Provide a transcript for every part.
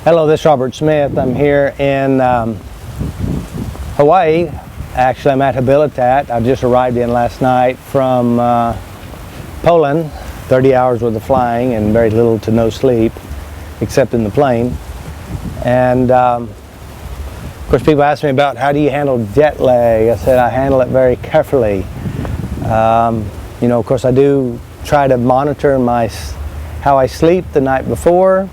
Hello, this is Robert Smith. I'm here in Hawaii. Actually, I'm at Debilitating. I just arrived in last night from Poland. 30 hours worth of flying and very little to no sleep, except in the plane. And of course, people ask me about how do you handle jet lag. I said I handle it very carefully. You know, of course, I do try to monitor how I sleep the night before.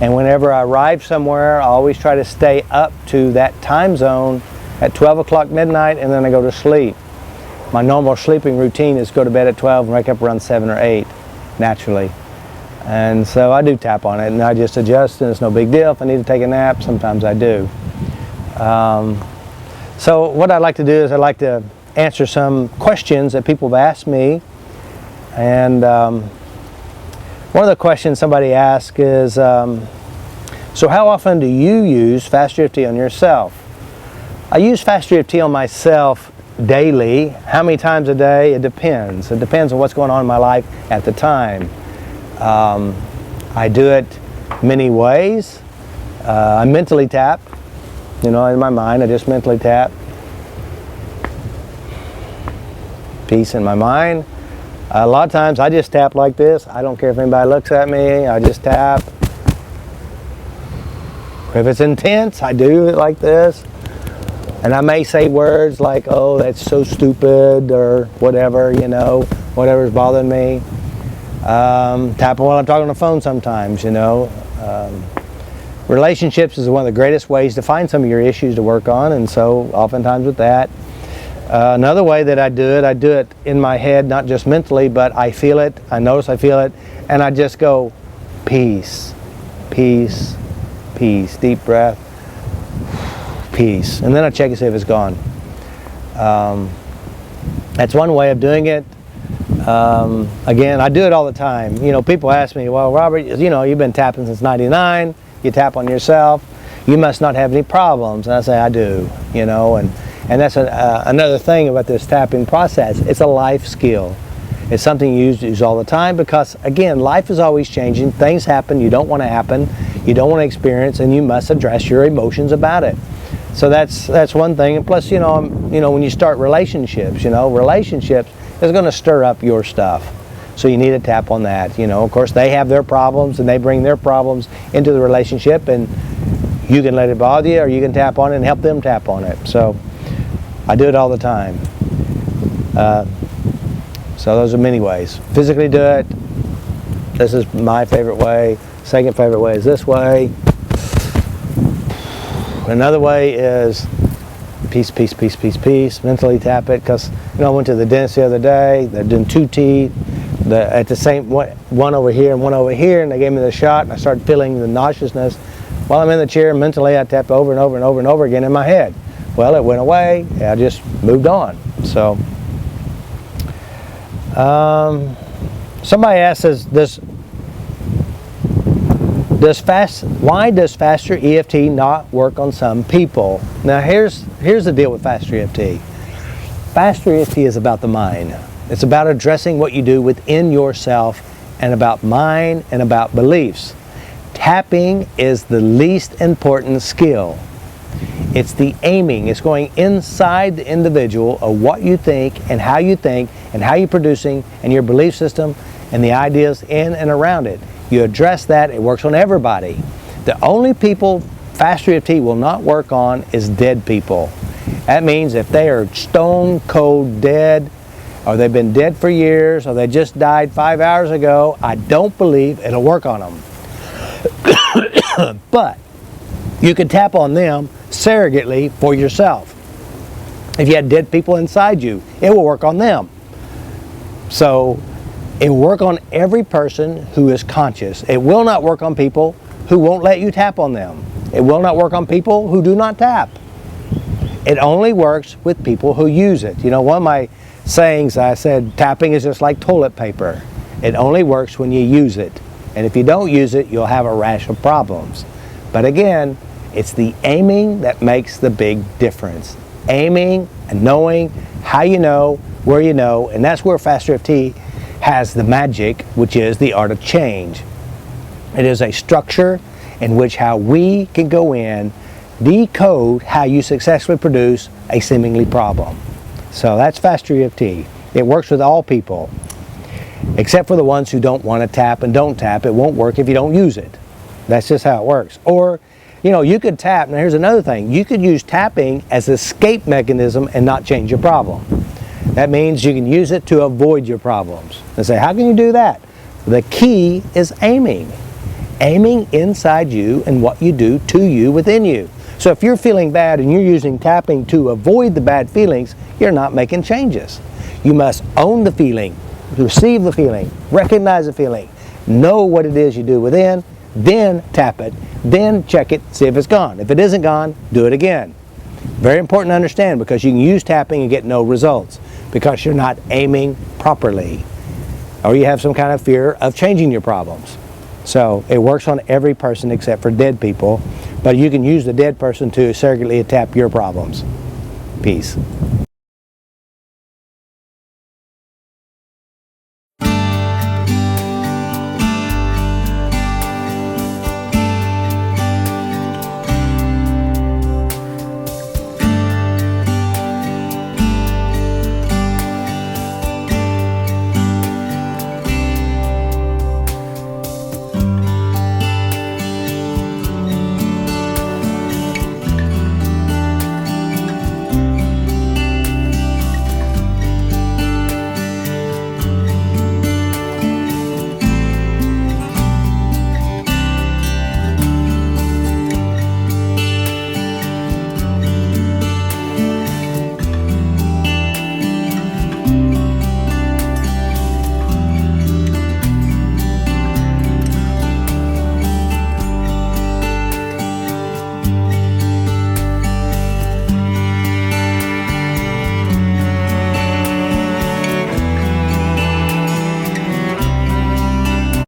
And whenever I arrive somewhere, I always try to stay up to that time zone at 12 o'clock midnight, and then I go to sleep. My normal sleeping routine is go to bed at 12 and wake up around 7 or 8, naturally. And so I do tap on it, and I just adjust, and it's no big deal. If I need to take a nap, sometimes I do. So what I like to do is I like to answer some questions that people have asked me. And one of the questions somebody asked is, so how often do you use FasterEFT on yourself? I use FasterEFT on myself daily. How many times a day? It depends. It depends on what's going on in my life at the time. I do it many ways. I mentally tap. You know, in my mind, I just mentally tap. Peace in my mind. A lot of times I just tap like this. I don't care if anybody looks at me. I just tap. If it's intense, I do it like this. And I may say words like, oh, that's so stupid, or whatever, you know, whatever's bothering me. Tap while I'm talking on the phone sometimes, you know. Relationships is one of the greatest ways to find some of your issues to work on, and so oftentimes with that. Another way that I do it in my head, not just mentally, but I feel it, I notice I feel it, and I just go, peace, peace, peace, deep breath, peace, and then I check and see if it's gone. That's one way of doing it. Again, I do it all the time. You know, people ask me, well, Robert, you know, you've been tapping since '99, you tap on yourself, you must not have any problems. And I say, I do, you know, and that's another thing about this tapping process. It's a life skill. It's something you use all the time because, again, life is always changing. Things happen you don't want to happen, you don't want to experience, and you must address your emotions about it. So that's one thing. And plus, you know, when you start relationships, relationships is going to stir up your stuff. So you need to tap on that. You know, of course, they have their problems and they bring their problems into the relationship, and you can let it bother you, or you can tap on it and help them tap on it. So I do it all the time. So those are many ways. Physically do it. This is my favorite way. Second favorite way is this way. Another way is peace, peace, peace, peace, peace. Mentally tap it, because I went to the dentist the other day. They're doing 2 teeth. At the same one over here and one over here, and they gave me the shot, and I started feeling the nauseousness. While I'm in the chair, mentally I tapped over and over and over and over again in my head. Well, it went away. I just moved on. So, somebody asks us, why does FasterEFT not work on some people? Now, here's the deal with FasterEFT. FasterEFT is about the mind. It's about addressing what you do within yourself, and about mind and about beliefs. Tapping is the least important skill. It's the aiming. It's going inside the individual of what you think and how you're producing, and your belief system and the ideas in and around it. You address that, it works on everybody. The only people FasterEFT will not work on is dead people. That means if they are stone cold dead, or they've been dead for years, or they just died 5 hours ago, I don't believe it'll work on them. But you can tap on them surrogately for yourself. If you had dead people inside you, it will work on them. So it will work on every person who is conscious. It will not work on people who won't let you tap on them. It will not work on people who do not tap. It only works with people who use it. You know, one of my sayings, I said, tapping is just like toilet paper. It only works when you use it. And if you don't use it, you'll have a rash of problems. But again, it's the aiming that makes the big difference. Aiming and knowing how you know, where you know, and that's where FasterEFT has the magic, which is the art of change. It is a structure, in which how we can go in, decode how you successfully produce a seemingly problem. So that's FasterEFT. It works with all people, except for the ones who don't want to tap and don't tap. It won't work if you don't use it. That's just how it works. Or, you know, you could tap. Now here's another thing. You could use tapping as an escape mechanism and not change your problem. That means you can use it to avoid your problems. And say, how can you do that? The key is aiming. Aiming inside you and what you do to you within you. So if you're feeling bad and you're using tapping to avoid the bad feelings, you're not making changes. You must own the feeling, receive the feeling, recognize the feeling, know what it is you do within, then tap it, then check it, see if it's gone. If it isn't gone, do it again. Very important to understand, because you can use tapping and get no results because you're not aiming properly, or you have some kind of fear of changing your problems. So it works on every person except for dead people, but you can use the dead person to surrogately tap your problems. Peace.